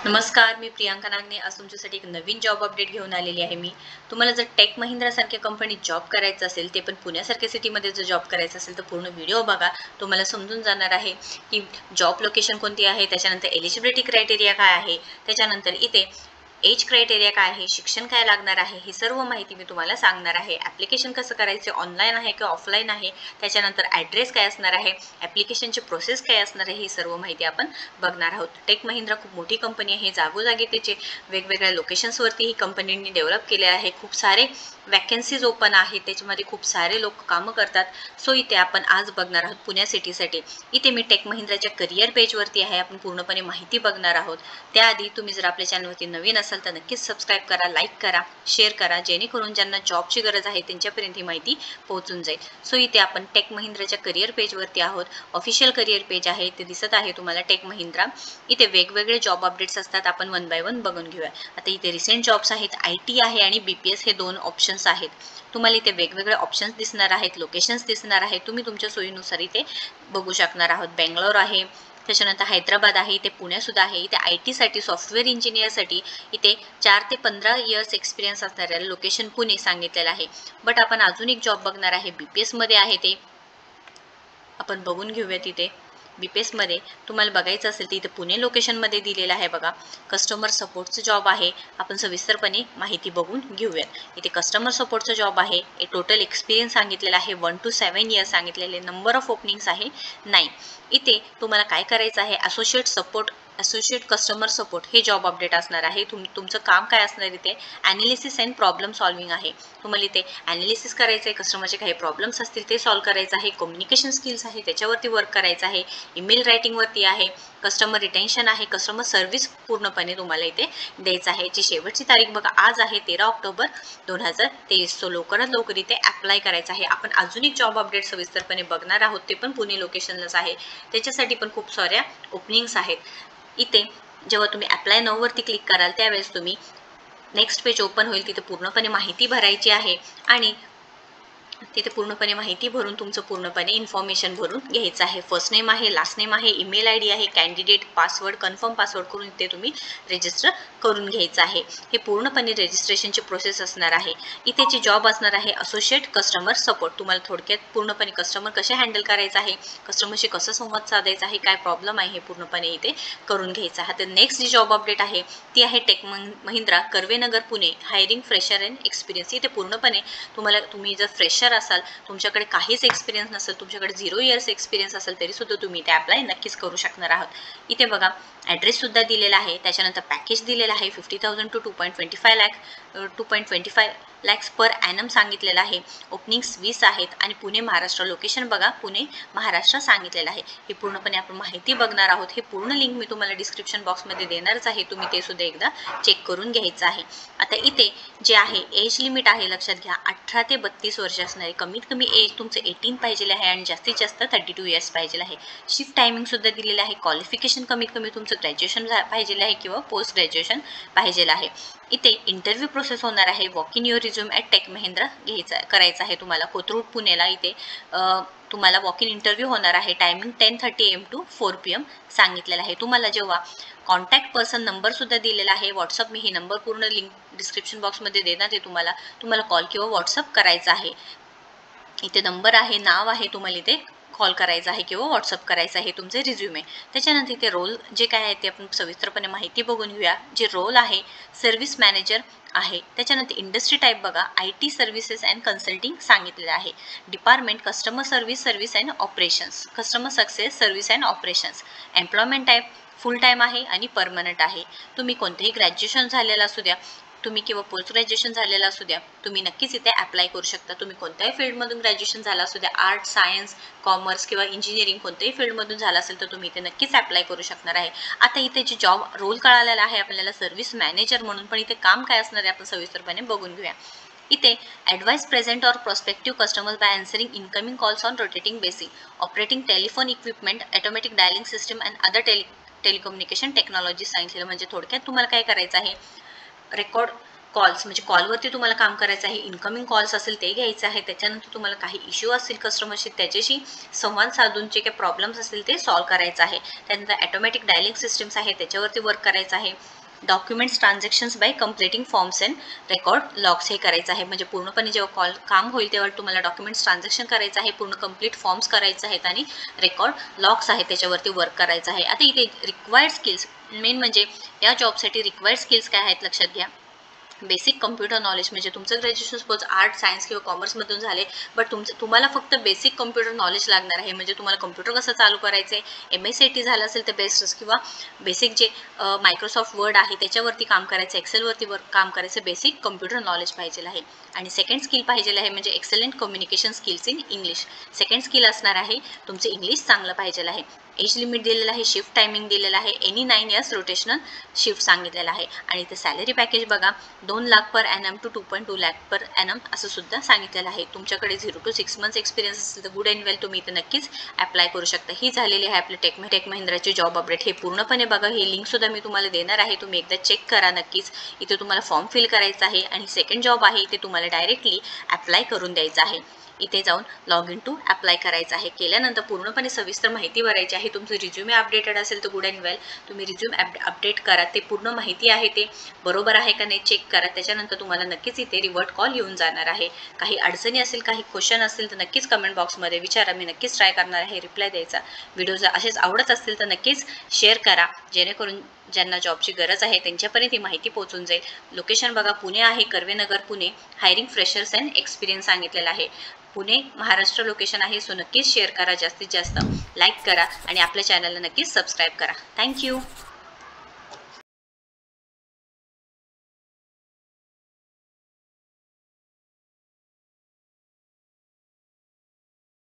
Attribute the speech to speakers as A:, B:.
A: नमस्कार, मी प्रियांका नागने. आज तुमच्यासाठी एक नवीन जॉब अपडेट घेऊन आलेली आहे मी. तुम्हाला जर टेक महिंद्रा सारख्या कंपनीत जॉब करायचा असेल, ते पण पुण्यासारख्या सिटीमध्ये जर जॉब करायचा असेल, तर पूर्ण व्हिडिओ बघा. तुम्हाला समजून जाणार आहे की जॉब लोकेशन कोणती आहे, त्याच्यानंतर एलिजिबिलिटी क्रायटेरिया काय आहे, त्याच्यानंतर इथे एज क्रायटेरिया काय आहे, शिक्षण काय लागणार आहे, ही सर्व माहिती मी तुम्हाला सांगणार आहे. ॲप्लिकेशन कसं करायचं, ऑनलाईन आहे किंवा ऑफलाईन आहे, त्याच्यानंतर ॲड्रेस काय असणार आहे, ॲप्लिकेशनची प्रोसेस काय असणार आहे, ही सर्व माहिती आपण बघणार आहोत. टेक महिंद्रा खूप मोठी कंपनी आहे. जागोजागी त्याचे वेगवेगळ्या लोकेशन्सवरती ही कंपनीने डेव्हलप केले आहे. खूप सारे वॅकन्सीज ओपन आहेत, त्याच्यामध्ये खूप सारे लोक कामं करतात. सो इथे आपण आज बघणार आहोत पुण्या सिटीसाठी. इथे मी टेक महिंद्राच्या करिअर पेजवरती आहे. आपण पूर्णपणे माहिती बघणार आहोत. त्याआधी तुम्ही जर आपल्या चॅनलवरती नवीन असाल तर नक्कीच सबस्क्राईब करा, लाईक करा, शेअर करा, जेणेकरून ज्यांना जॉबची गरज आहे त्यांच्यापर्यंत ही माहिती पोहोचून जाईल. सो इथे आपण टेक महिंद्राच्या करिअर पेजवरती आहोत. ऑफिशियल करिअर पेज आहे, ते दिसत आहे तुम्हाला टेक महिंद्रा. इथे वेगवेगळे जॉब अपडेट्स असतात, आपण वन बाय वन बघून घेऊया. आता इथे रिसेंट जॉब्स आहेत, IT आहे आणि BPS हे 2 ऑप्शन्स आहेत. तुम्हाला इथे वेगवेगळे ऑप्शन्स दिसणार आहेत, लोकेशन्स दिसणार आहेत. तुम्ही तुमच्या सोयीनुसार इथे बघू शकणार आहोत. बेंगलोर आहे, त्याच्यानंतर हैदराबाद आहे, इथे पुण्यासुद्धा आहे. इथे IT साठी, सॉफ्टवेअर इंजिनिअरसाठी इथे 4 ते 15 इयर्स एक्सपिरियन्स असणाऱ्या लोकेशन पुणे सांगितलेलं आहे. बट आपण अजून एक जॉब बघणार आहे, BPS मध्ये आहे, ते आपण बघून घेऊया. तिथे BPS मध्ये तुम्हाला बघायचं असेल तर इथे पुणे लोकेशनमध्ये दिलेलं आहे बघा. कस्टमर सपोर्टचं जॉब आहे. आपण सविस्तरपणे माहिती बघून घेऊयात. इथे कस्टमर सपोर्टचं जॉब आहे. टोटल एक्सपिरियन्स सांगितलेला आहे 1 to 7 इयर्स सांगितलेले. नंबर ऑफ ओपनिंग्स आहे 9. इथे तुम्हाला काय करायचं आहे, असोसिएट कस्टमर सपोर्ट हे जॉब अपडेट असणार आहे. तुमचं काम काय असणार इथे, ॲनालिसिस अँड प्रॉब्लेम सॉल्विंग आहे. तुम्हाला इथे ॲनालिसिस करायचं आहे, कस्टमरचे काही प्रॉब्लेम्स असतील ते सॉल्व्ह करायचं आहे. कम्युनिकेशन स्किल्स आहे त्याच्यावरती वर्क करायचं आहे. ईमेल रायटिंगवरती आहे. कस्टमर रिटेन्शन आहे. कस्टमर सर्व्हिस पूर्णपणे तुम्हाला इथे द्यायचं आहे. जी शेवटची तारीख बघा आज आहे 13 ऑक्टोबर 2023. सो लवकरात लवकर इथे अप्लाय करायचं आहे. आपण अजून एक जॉब अपडेट सविस्तरपणे बघणार आहोत, ते पण पुणे लोकेशनलाच आहे. त्याच्यासाठी पण खूप साऱ्या ओपनिंग्स आहेत. इथे जेव्हा तुम्ही अप्लाय नाऊ वरती क्लिक कराल त्यावेळेस तुम्ही नेक्स्ट पेज ओपन होईल. तिथे पूर्णपणे माहिती भरायची आहे आणि तिथे पूर्णपणे माहिती भरून तुमचं पूर्णपणे इन्फॉर्मेशन भरून घ्यायचं आहे. फर्स्ट नेम आहे, लास्ट नेम आहे, ईमेल ID आहे, कॅन्डिडेट पासवर्ड, कन्फर्म पासवर्ड करून इथे तुम्ही रजिस्टर करून घ्यायचं आहे. हे पूर्णपणे रजिस्ट्रेशनची प्रोसेस असणार आहे. इथे जी जॉब असणार आहे असोसिएट कस्टमर सपोर्ट. तुम्हाला थोडक्यात पूर्णपणे कस्टमर कसे हँडल करायचं आहे, कस्टमरशी कसं संवाद साधायचा आहे, काय प्रॉब्लेम आहे, हे पूर्णपणे इथे करून घ्यायचं आहे. तर नेक्स्ट जी जॉब अपडेट आहे ती आहे tech Mahindra Karvenagar Pune hiring fresher and experience. इथे पूर्णपणे तुम्ही जर फ्रेशर असाल, तुमच्याकडे काहीच एक्सपिरियन्स नसेल, तुमच्याकडे 0 इयर्स एक्सपिरियन्स असेल, तरी सुद्धा तुम्ही इथे अप्लाय नक्कीच करू शकणार आहात. इथे बघा ॲड्रेस सुद्धा दिलेला आहे. त्याच्यानंतर पॅकेज दिलेला आहे 50,000 to 2.25 लॅक्स पर ॲनम सांगितलेलं आहे. ओपनिंग्स 20 आहेत आणि पुणे महाराष्ट्र लोकेशन बघा, पुणे महाराष्ट्र सांगितलेलं आहे. हे पूर्णपणे आपण माहिती बघणार आहोत. हे पूर्ण लिंक मी तुम्हाला डिस्क्रिप्शन बॉक्समध्ये देणारच आहे. तुम्ही ते सुद्धा एकदा चेक करून घ्यायचं आहे. आता इथे जे आहे एज लिमिट आहे, लक्षात घ्या 18 ते 32 वर्ष असणारे. कमीत कमी एज तुमचं 18 पाहिजे आहे आणि जास्तीत जास्त 32 इयर्स पाहिजे आहे. शिफ्ट टायमिंग सुद्धा दिलेलं आहे. क्वालिफिकेशन कमीत कमी तुमचं ग्रॅज्युएशन पाहिजे आहे किंवा पोस्ट ग्रॅज्युएशन पाहिजे आहे. इथे इंटरव्ह्यू प्रोसेस होणार आहे. Walk in your resume at tech Mahindra करायचं आहे तुम्हाला. कोथरूड पुणेला इथे तुम्हाला वॉक इन इंटरव्ह्यू होणार आहे. टायमिंग 10:30 AM to 4 PM सांगितलेलं आहे. तुम्हाला जेव्हा कॉन्टॅक्ट पर्सन नंबर सुद्धा दिलेला आहे व्हॉट्सअप. मी ही नंबर पूर्ण लिंक डिस्क्रिप्शन बॉक्समध्ये देणार आहे. तुम्हाला कॉल किंवा व्हॉट्सअप करायचा आहे. इथे नंबर आहे, नाव आहे, तुम्हाला इथे कॉल करायचा आहे किंवा व्हॉट्सअप करायचं आहे तुमचे रिझ्युमे. त्याच्यानंतर इथे रोल जे काय आहे ते आपण सविस्तरपणे माहिती बघून घेऊया. जे रोल आहे सर्व्हिस मॅनेजर आहे. त्याच्यानंतर इंडस्ट्री टाईप बघा, IT सर्व्हिसेस अँड कन्सल्टिंग सांगितलेलं आहे. Department customer service and operations, customer success service and operations. Employment type full time आहे आणि परमनंट आहे. तुम्ही कोणतेही ग्रॅज्युएशन झालेलं असू द्या, तुम्ही किंवा पोस्ट ग्रॅज्युएशन झालेलं असू द्या, तुम्ही नक्कीच इथे अप्लाय करू शकता. तुम्ही कोणत्याही फील्डमधून ग्रॅज्युएशन झालं असू द्या, आर्ट, सायन्स, कॉमर्स किंवा इंजिनिअरिंग कोणत्याही फील्डमधून झालं असेल तर तुम्ही इथे नक्कीच अप्लाय करू शकणार आहे. आता इथे जे जॉब रोल कळालेला आहे आपल्याला सर्व्हिस मॅनेजर म्हणून, पण इथे काम काय असणार आहे आपण सविस्तरपणे बघून घेऊया. इथे advise present or prospective customers by answering incoming calls on rotating basis, operating telephone equipment, automatic dialing system and other telecommunication technology सांगितलेलं. म्हणजे थोडक्यात तुम्हाला काय करायचं आहे, रेकॉर्ड कॉल्स म्हणजे कॉलवरती तुम्हाला काम करायचं आहे, इन्कमिंग कॉल्स असेल ते घ्यायचं आहे, त्याच्यानंतर तुम्हाला काही इश्यू असतील कस्टमरशी त्याच्याशी संवाद साधून जे काही प्रॉब्लेम्स असतील ते सॉल्व्ह करायचं आहे. त्यानंतर ॲटोमॅटिक डायलिंग सिस्टम्स आहे त्याच्यावरती वर्क करायचं आहे. Documents transactions by completing forms and record logs हे करायचं आहे. म्हणजे पूर्णपणे जेव्हा काम होईल तेव्हा तुम्हाला डॉक्युमेंट्स ट्रान्झॅक्शन करायचं आहे, पूर्ण कंप्लीट फॉर्म्स करायचे आहेत आणि रेकॉर्ड लॉग्स आहेत त्याच्यावरती वर्क करायचं आहे. आता इथे रिक्वायर्ड स्किल्स मेन म्हणजे या जॉबसाठी रिक्वायर्ड स्किल्स काय आहेत लक्षात घ्या. बेसिक कम्प्युटर नॉलेज म्हणजे तुमचं ग्रॅज्युएशन सपोज आर्ट सायन्स किंवा कॉमर्समधून झाले, बट तुम्हाला फक्त बेसिक कम्प्युटर नॉलेज लागणार आहे. म्हणजे तुम्हाला कम्प्युटर कसं चालू करायचं आहे, MSc झालं असेल तर बेस्ट, किंवा बेसिक जे मायक्रोसॉफ्ट वर्ड आहे त्याच्यावरती काम करायचं, एक्सेलवरती काम करायचं, बेसिक कम्प्युटर नॉलेज पाहिजे आहे. आणि सेकंड स्किल पाहिजे आहे म्हणजे excellent communication skills in English. Second skill असणार आहे तुमचं इंग्लिश चांगलं पाहिजे आहे. एज लिमिट दिलेलं आहे, शिफ्ट टायमिंग दिलेलं आहे, एनी 9 इयर्स रोटेशनल शिफ्ट सांगितलेलं आहे. आणि ते सॅलरी पॅकेज बघा 2 lakh per annum to 2.2 lakh per annum असं सुद्धा सांगितलेलं आहे. तुमच्याकडे 0 to 6 months एक्सपिरियन्स असेल तर गुड अँड वेल, तुम्ही इथं नक्कीच अप्लाय करू शकता. ही झालेली आहे आपलं टेक महिंद्राची जॉब अपडेट. हे पूर्णपणे बघा, हे लिंक सुद्धा मी तुम्हाला देणार आहे, तुम्ही एकदा चेक करा नक्कीच. इथे तुम्हाला फॉर्म फिल करायचा आहे आणि सेकंड जॉब आहे ते तुम्हाला डायरेक्टली अप्लाय करून द्यायचं आहे. इथे जाऊन लॉग इन टू अप्लाय करायचं आहे. केल्यानंतर पूर्णपणे सविस्तर माहिती भरायची आहे. तुमचं रिझ्युमे अपडेटेड असेल तर गुड अँड वेल, तुम्ही रिझ्युम अपडेट करा. ते पूर्ण माहिती आहे ते बरोबर आहे का नाही चेक करा. त्याच्यानंतर तुम्हाला नक्कीच इथे रिव्हर्ट कॉल येऊन जाणार आहे. काही अडचणी असेल, काही क्वेश्चन असतील तर नक्कीच कमेंट बॉक्समध्ये विचारा, मी नक्कीच ट्राय करणार आहे रिप्लाय द्यायचा. व्हिडिओ जर असेच आवडत असतील तर नक्कीच शेअर करा, जेणेकरून ज्यांना जॉबची गरज आहे त्यांच्यापर्यंत ही माहिती पोहोचून जाईल. लोकेशन बघा पुणे आहे, Karvenagar Pune. Hiring freshers and experience सांगितलेलं आहे. पुणे महाराष्ट्र लोकेशन आहे. सो नक्कीच शेअर करा, जास्तीत जास्त लाईक करा आणि आपल्या चॅनलला नक्कीच सबस्क्राईब करा. थँक्यू.